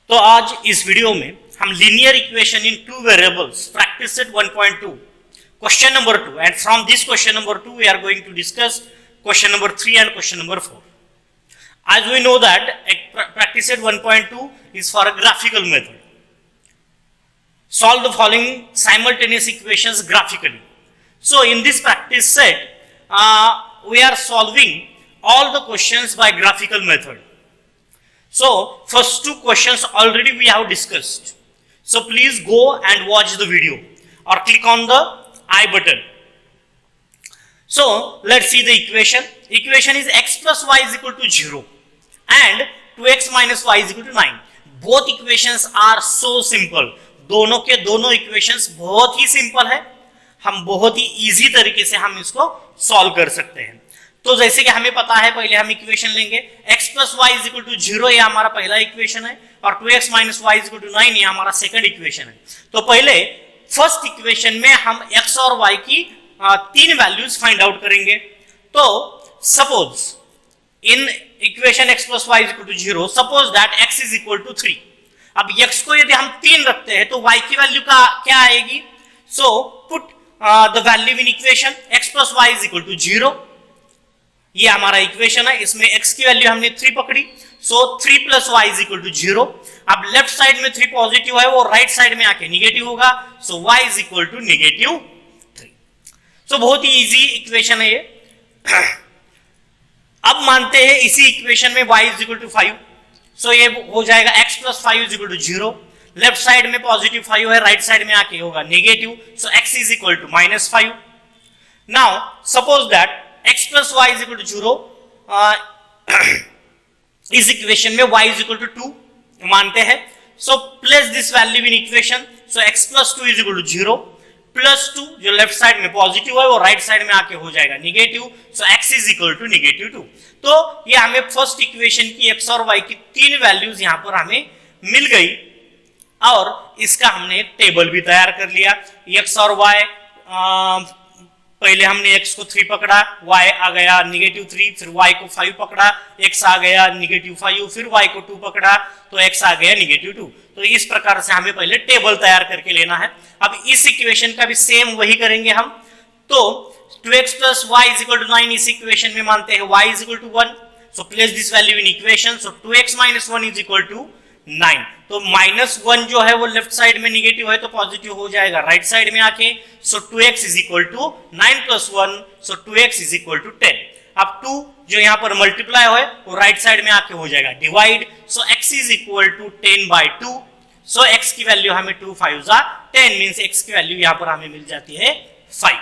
तो आज इस वीडियो में हम linear equation in two variables practice set 1.2 question number 2 and from this question number 2 we are going to discuss question number 3 and question number 4. As we know that practice set 1.2 is for a graphical method. Solve the following simultaneous equations graphically. So in this practice set, we are solving all the questions by graphical method. So first two questions already we have discussed. So please go and watch the video or click on the I button. So let's see the equation. Equation is x plus y is equal to 0 and 2x minus y is equal to 9. Both equations are so simple. दोनों के दोनों equations बहुत ही simple है. हम बहुत ही easy तरीके से हम इसको solve कर सकते हैं. तो जैसे कि हमें पता है, पहले हम इक्वेशन लेंगे x plus y is equal to 0, ये हमारा पहला इक्वेशन है, और 2x minus y is equal to 9 ये हमारा सेकंड इक्वेशन है. तो पहले फर्स्ट इक्वेशन में हम x और y की तीन वैल्यूज फाइंड आउट करेंगे. तो suppose in equation x plus y is equal to 0, suppose that x is equal to 3. अब x को यदि हम 3 रखते हैं तो y की वैल्यू का क्या आएगी? So put the value in equation x plus y is equal to 0. ये हमारा इक्वेशन है, इसमें x की वैल्यू हमने 3 पकड़ी, सो 3 plus y is equal to 0. अब लेफ्ट साइड में 3 पॉजिटिव है, वो राइट साइड में आके निगेटिव होगा, सो y is equal to -3. सो बहुत ही इजी इक्वेशन है ये. अब मानते हैं इसी इक्वेशन में y is equal to 5, सो ये हो जाएगा x plus 5 is equal to 0. Left side में पॉजिटिव 5 है, राइट साइड में आके होगा negative, so x is equal to -5. Now suppose that x plus y is equal to 0, इस इक्वेशन में y is equal to 2 मानते हैं. So place this value in equation, so x plus 2 is equal to 0 plus 2 जो left side में positive है वो right side में आके हो जाएगा negative, so x is equal to -2. तो ये हमें फर्स्ट इक्वेशन की x और y की तीन वैल्यूज यहां पर हमें मिल गई, और इसका हमने एक टेबल भी तैयार कर लिया. x और y, पहले हमने x को 3 पकड़ा, y आ गया -3, फिर y को 5 पकड़ा, x आ गया -5, फिर y को 2 पकड़ा तो x आ गया -2. तो इस प्रकार से हमें पहले टेबल तैयार करके लेना है. अब इस इक्वेशन का भी सेम वही करेंगे हम. तो 2x plus y is equal to 9 इस इक्वेशन में मानते हैं y is equal to 1, so place this value in equation, so 2x minus 1 is equal to 9. तो -1 जो है वो लेफ्ट साइड में नेगेटिव है तो पॉजिटिव हो जाएगा राइट साइड में आके, सो 2x is equal to 9 plus 1, so 2x is equal to 10. अब 2 जो यहाँ पर मल्टीप्लाई है वो राइट साइड में आके हो जाएगा divide, so x is equal to 10 by 2, so x की वैल्यू हमें 2 5 10 मींस x की वैल्यू यहाँ पर हमें मिल जाती है 5.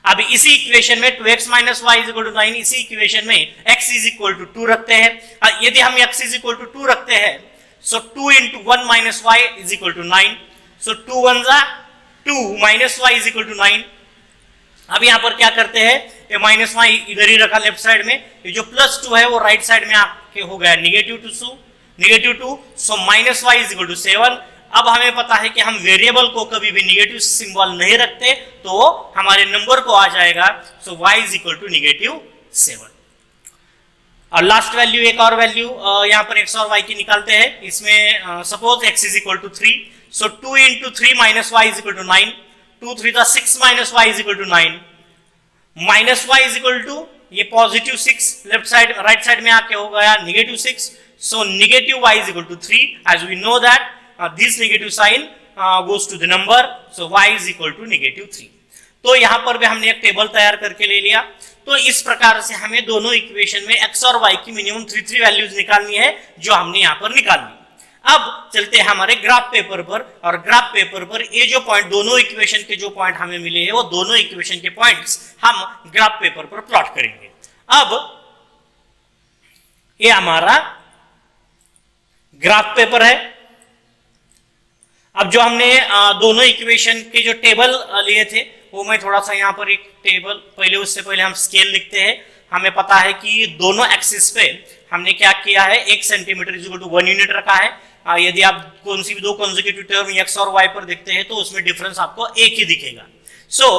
अब इसी इक्वेशन में 2x minus y is equal to 9, इसी इक्वेशन में x is equal to 2 रखते हैं. यदि हम x is equal to 2 रखते हैं, so 2 into 1 minus y is equal to 9, so 2 1 2 minus y is equal to 9. अब यहाँ पर क्या करते हैं, ये माइनस y इधर ही रखा लेफ्ट साइड में, ये जो प्लस 2 है वो राइट साइड में आके हो गया -2, so minus y is equal to 7. अब हमें पता है कि हम वेरिएबल को कभी भी नेगेटिव सिंबल नहीं रखते तो हमारे नंबर को आ जाएगा, सो y is equal to -7. और लास्ट वैल्यू एक और वैल्यू यहाँ पर x और y की निकालते हैं. इसमें suppose x is equal to 3, so 2 into 3 minus y is equal to 9, 2 3 6 minus y is equal to 9, minus y is equal to ये positive 6 left side right side में आके हो गया -6, so negative y is equal to 3. As we know that this negative sign goes to the number, so y is equal to -3. तो यहाँ पर भी हमने एक टेबल तैयार करके ले लिया. तो इस प्रकार से हमें दोनों इक्वेशन में x और y की मिनिमम 3 वैल्यूज निकालनी है, जो हमने यहाँ पर निकाल ली. अब चलते हैं हमारे ग्राफ पेपर पर, और ग्राफ पेपर पर ये जो पॉइंट दोनों इक्वेशन के जो पॉइंट हमें मिले हैं वो दोनों इक्वेशन के पॉइंट्स हम ग्राफ पेपर पर प्लॉट करेंगे. अब ये हमारा ग्राफ पेपर है. अब जो हमने दोनों इक्वेशन के जो टेबल लिए थे वो मैं थोड़ा सा यहाँ पर एक टेबल, पहले उससे पहले हम स्केल लिखते हैं. हमें पता है कि दोनों एक्सिस पे हमने क्या किया है, 1 centimetre is equal to 1 unit रखा है. यदि आप कौन सी भी दो कंसेक्यूटिव टर्म x और y पर देखते हैं तो उसमें डिफरेंस आपको एक ही दिखेगा. So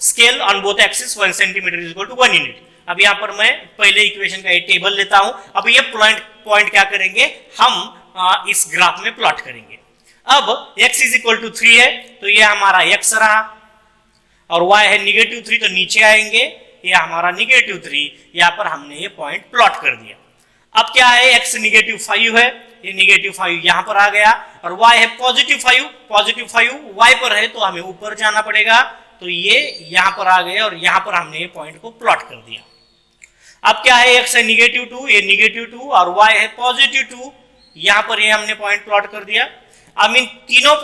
scale on both axis 1 centimetre is equal to 1 unit. अब यहाँ पर मैं पहले इक्वेशन का एक टेबल लेता हूं. अब ये पॉइंट क्या करेंगे, हम इस ग्राफ में प्लॉट करेंगे। अब x इज इक्वल टू 3 है तो ये हमारा x रहा, और y है -3 तो नीचे आएंगे, ये हमारा -3, यहाँ पर हमने ये पॉइंट प्लॉट कर दिया। अब क्या है, x -5 है, ये -5 यहाँ पर आ गया, और y है +5 y पर है तो हमें ऊपर जाना पड़ेगा, तो ये यहाँ पर आ गए और यहाँ पर हमने ये पॉइंट को प्लॉट कर दिया। अब क्या है, x है -2, ये -2 और y है +2, यहाँ पर ये हमने पॉइंट प्लॉट कर दिया। अब इन तीनों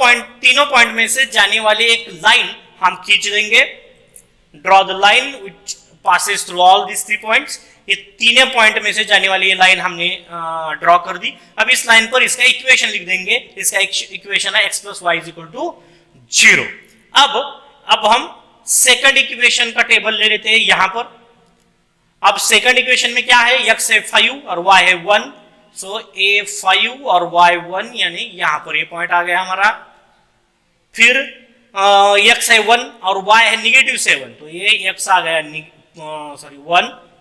पॉइंट में से जाने वाली एक लाइन हम खींच देंगे। Draw the line which passes through all this 3 points. ये तीनों पॉइंट में से जाने वाली ये लाइन हमने ड्रॉ कर दी। अब इस लाइन पर इसका इक्वेशन लिख देंगे। इसका इक्वेशन है x + y = 0। अब हम सेकंड इक्वेशन का टेबल ले लेते हैं यहां पर। अब सेकंड इक्वेशन में क्या है, x है 5 और y है 1, सो a 5 और y 1, यानी यहां पर ये पॉइंट आ गया हमारा। फिर x है 1 और y है -7, तो ये x आ गया 1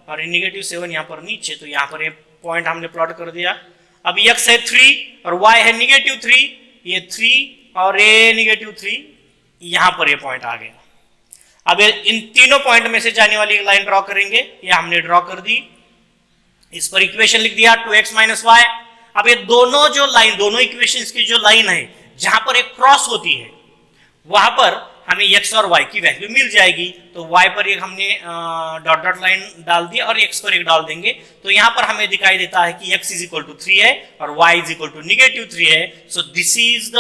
और -7 यहाँ पर नीचे, तो यहाँ पर ये पॉइंट हमने प्लॉट कर दिया। अब x है 3 और y है -3, ये 3 और ये -3, यहाँ पर ये पॉइंट आ गया। अब इन तीनों पॉइंट में से जाने वाली एक लाइन ड्रॉ करेंगे, ये हमने ड्रॉ कर दी। इस पर इक्वेशन लिख दिया 2x - y। अब ये दोनों इक्वेशंस की जो लाइन है जहां पर एक क्रॉस होती है वहां पर हमें x और y की वैल्यू मिल जाएगी। तो y पर एक हमने डॉट लाइन डाल दी और x पर एक डाल देंगे, तो यहां पर हमें दिखाई देता है कि x = 3 है और y = -3 है। So this is the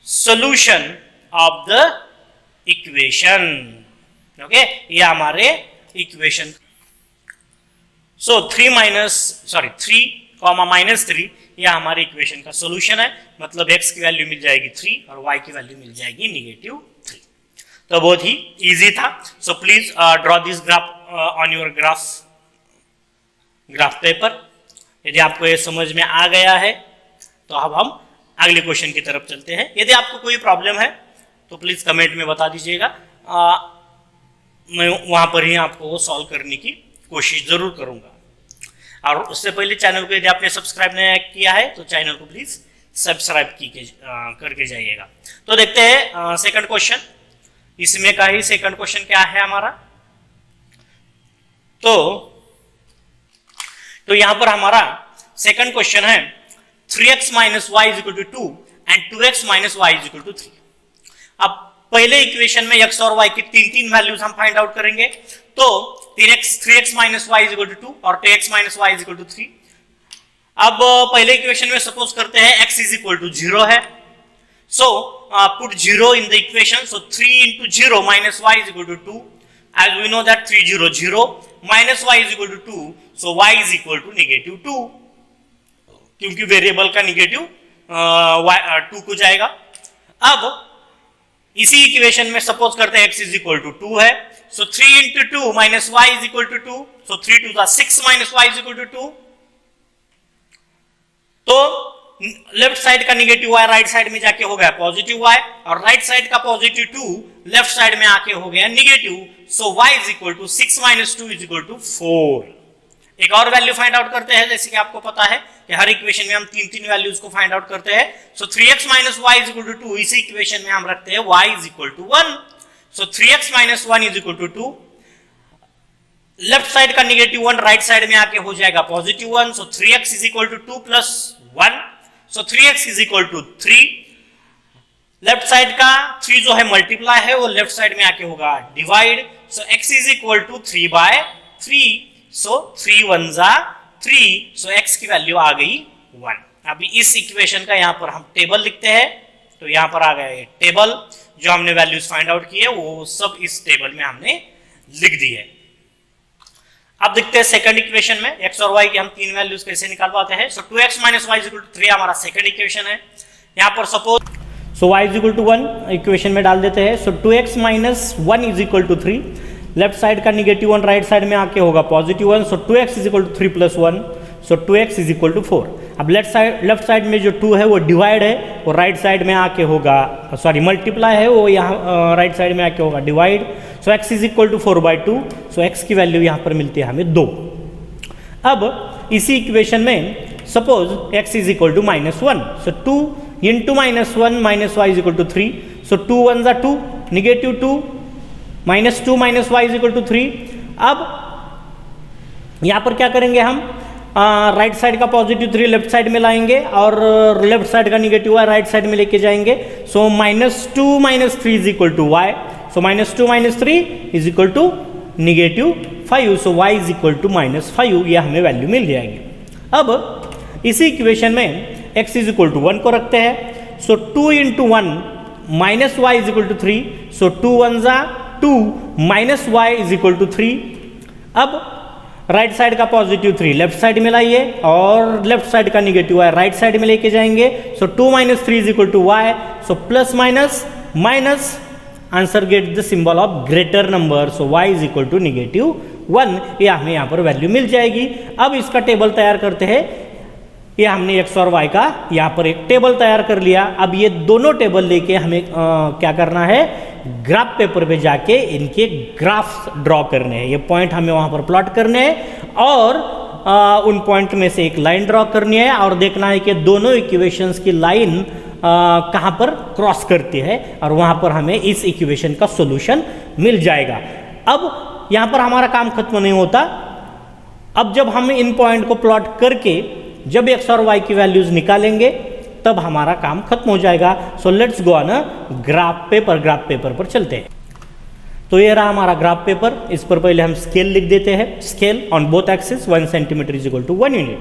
solution of the equation. Okay, ये हमारे इक्वेशन। सो 3 -3 यह हमारे इक्वेशन का सॉल्यूशन है। मतलब x की वैल्यू मिल जाएगी 3 और y की वैल्यू मिल जाएगी -3। तो बहुत ही इजी था। So please draw this graph on your graph paper. यदि आपको ये समझ में आ गया है तो अब हम अगले क्वेश्चन की तरफ चलते हैं। यदि आपको कोई प्रॉब्लम है तो प्लीज कमेंट में बता दीजिएगा, मैं वहां पर ही आपको सॉल्व करने की कोशिश जरूर करूंगा। और उससे पहले चैनल को यदि आपने सब्सक्राइब नहीं किया है तो चैनल को प्लीज सब्सक्राइब करके जाइएगा। तो देखते हैं सेकंड क्वेश्चन। इसमें का ही सेकंड क्वेश्चन क्या है हमारा। तो यहां पर हमारा सेकंड क्वेश्चन है 3x - y = 2 and 2x - y = 3। अब पहले इक्वेशन में x और y की तीन वैल्यूज हम फाइंड आउट करेंगे। तो 3x - y = 2 और 2x - y = 3। अब पहले इक्वेशन में सपोज करते हैं x = 0 है, so put 0 in the equation. So 3 × 0 - y = 2, as we know that 3 0 0 minus y = 2, so y = -2, क्योंकि वेरिएबल का नेगेटिव 2 को जाएगा। अब इसी इक्वेशन में सपोज करते हैं x = 2 है, सो 3 × 2 - y = 2, सो 3 2 6 - y = 2। तो लेफ्ट साइड का नेगेटिव y राइट साइड में जाके हो गया पॉजिटिव y, और राइट साइड का +2 लेफ्ट साइड में आके हो गया नेगेटिव। सो y = 6 - 2 = 4। एक और वैल्यू फाइंड आउट करते हैं। जैसे कि आपको पता है कि हर इक्वेशन में हम तीन वैल्यूज को फाइंड आउट करते हैं। सो 3x - y = 2, इसी इक्वेशन में हम रखते हैं y = 1। सो 3x - 1 = 2। लेफ्ट साइड का -1 राइट साइड में आके हो जाएगा +1, सो 3x = 2 + 1, सो 3x = 3। लेफ्ट साइड का 3 जो है मल्टीप्लाई है, वो लेफ्ट साइड में आके होगा डिवाइड, सो x = 3/3, सो 3 1 3, सो x की वैल्यू आ गई 1। अभी इस इक्वेशन का यहां पर हम टेबल लिखते हैं। तो यहां पर आ गया ये टेबल, जो हमने वैल्यूज फाइंड आउट किए वो सब इस टेबल में हमने लिख दी है। अब देखते हैं सेकंड इक्वेशन में x और y की हम तीन वैल्यूज कैसे निकाल पाते हैं। सो 2x - y = 3 हमारा सेकंड इक्वेशन है। यहां पर सपोज y = 1 इक्वेशन में डाल देते हैं। सो 2x - 1 = 3, लेफ्ट साइड का -1 राइट साइड में आके होगा +1, सो 2x = 3 + 1, सो 2x = 4। अब लेफ्ट साइड में जो 2 है वो डिवाइड है, वो राइट साइड में आके होगा, सॉरी मल्टीप्लाई है, वो यहाँ राइट साइड में आके होगा डिवाइड, सो x = 4/2, सो x की वैल्यू यहाँ पर मिलती है हमें 2। अब इसी इक्वेशन में Suppose x is equal to -1. So 2 into -1 minus y is equal to 3. So 2 1s are 2, negative 2, -2 minus y is equal to 3. अब यहाँ पर क्या करेंगे हम, राइट साइड का पॉजिटिव 3 लेफ्ट साइड में लाएंगे और लेफ्ट साइड का निगेटिव y राइट साइड में लेके जाएंगे. So -2 - 3 is equal to y. So -2 - 3 is equal to -5. So y is equal to -5. यह हमें वैल्यू मिल जाएगी. अब इसी इक्वेशन में x इज इक्वल टू 1 को रखते हैं. So 2 × 1 minus y is equal to 3. So 2 1s are 2 minus y is equal to 3. अब राइट साइड का पॉजिटिव 3 लेफ्ट साइड में लाइए और लेफ्ट साइड का निगेटिव y राइट साइड में लेके जाएंगे. So 2 - 3 is equal to y. So plus minus minus, answer get the symbol of greater number. So y is equal to -1. ये हमें यहाँ पर वैल्यू मिल जाएगी. अब इसका टेबल तैयार करते हैं. ये हमने x और y का यहाँ पर एक टेबल तैयार कर लिया. अब ये दोनों टेबल लेके हमें क्या करना है, ग्राफ पेपर पे जाके इनके ग्राफ्स ड्रॉ करने हैं. ये पॉइंट हमें वहाँ पर प्लॉट करने हैं और उन पॉइंट में से एक लाइन ड्रॉ करनी है और देखना है कि दोनों इक्वेशंस की लाइन कहाँ पर क्रॉस करती है और वहाँ पर हमें इस इक्वेशन का सॉल्यूशन मिल जाएगा. अब यहाँ पर हमारा काम खत्म नहीं होता. अब जब हम इन पॉइंट को प्लॉट करके जब x और y की वैल्यूज निकालेंगे तब हमारा काम खत्म हो जाएगा. So let's go on graph paper पर चलते हैं. तो ये रहा हमारा ग्राफ पेपर. इस पर पहले हम स्केल लिख देते हैं. Scale on both axis 1 centimetre is equal to 1 unit.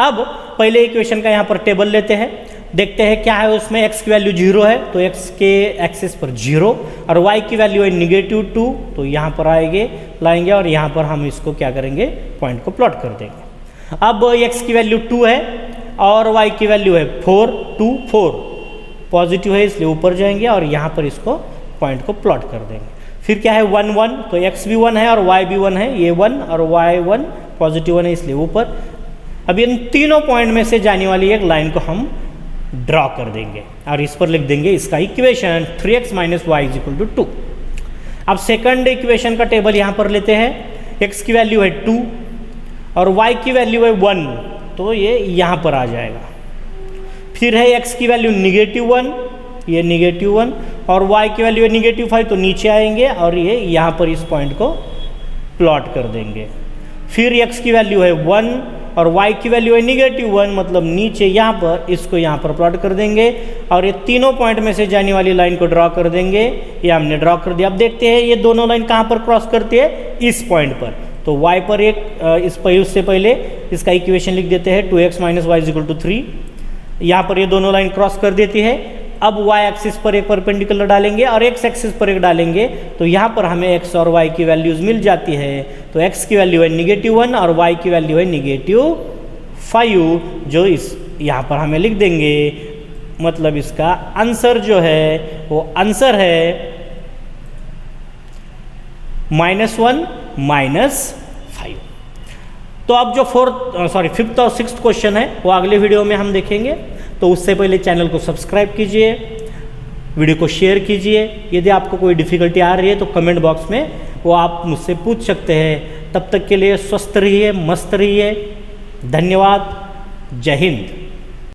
अब पहले इक्वेशन का यहाँ पर टेबल लेते हैं, देखते हैं क्या है उसमें. x की वैल्यू 0 है तो x के एक्सिस पर 0 और y की वैल्यू है -2. तो यहाँ पर लाएंगे और यहाँ पर हम इसको क्या करेंगे, पॉइंट को प्लॉट कर देंगे. अब x की वैल्यू 2 है और y की वैल्यू है 4. 2 4 पॉजिटिव है इसलिए ऊपर जाएंगे और यहाँ पर इसको पॉइंट को प्लॉट कर देंगे. फिर क्या है 1 1. तो x भी 1 है और y भी 1 है. ये 1 और y 1 पॉजिटिव 1 है इसलिए ऊपर. अब इन तीनों पॉइंट में से जाने वाली एक लाइन को हम ड्रॉ कर देंगे और इस पर लिख देंगे इसका equation 3x - y is equal to 2. अब सेकंड इक्वेशन का टेबल यहाँ पर लेते हैं. x की वैल्यू है 2 और y की वैल्यू है 1 तो ये यहाँ पर आ जाएगा. फिर है x की वैल्यू -1, ये -1 और y की वैल्यू है -5 तो नीचे आएंगे और ये यहाँ पर इस पॉइंट को प्लॉट कर देंगे. फिर x की वैल्यू है 1 और y की वैल्यू है -1 मतलब नीचे यहाँ पर इसको यहाँ पर प्लॉट कर देंगे और ये तीनों पॉइंट में से जाने वाली लाइन को ड्रॉ कर देंगे. ये हमने ड्रॉ कर दिया. अब देखते हैं ये दोनों लाइन कहाँ पर क्रॉस करती है, इस पॉइंट पर. तो y पर एक उससे पहले इसका इक्वेशन लिख देते हैं 2x - y is equal to 3. यहाँ पर ये दोनों लाइन क्रॉस कर देती है. अब y एक्सिस पर एक परपेंडिकुलर डालेंगे और x एक्सिस पर एक डालेंगे तो यहाँ पर हमें x और y की वैल्यूज मिल जाती है. तो x की वैल्यू है -1 और y की वैल्यू है -5 जो इस यहाँ पर हमें लिख देंगे. मतलब इसका आंसर जो है वो आंसर है -1 -5. तो अब जो फिफ्थ और सिक्स्थ क्वेश्चन है वो अगले वीडियो में हम देखेंगे. तो उससे पहले चैनल को सब्सक्राइब कीजिए, वीडियो को शेयर कीजिए. यदि आपको कोई डिफ़िकल्टी आ रही है तो कमेंट बॉक्स में वो आप मुझसे पूछ सकते हैं. तब तक के लिए स्वस्थ रहिए, मस्त रहिए. धन्यवाद. जय हिंद.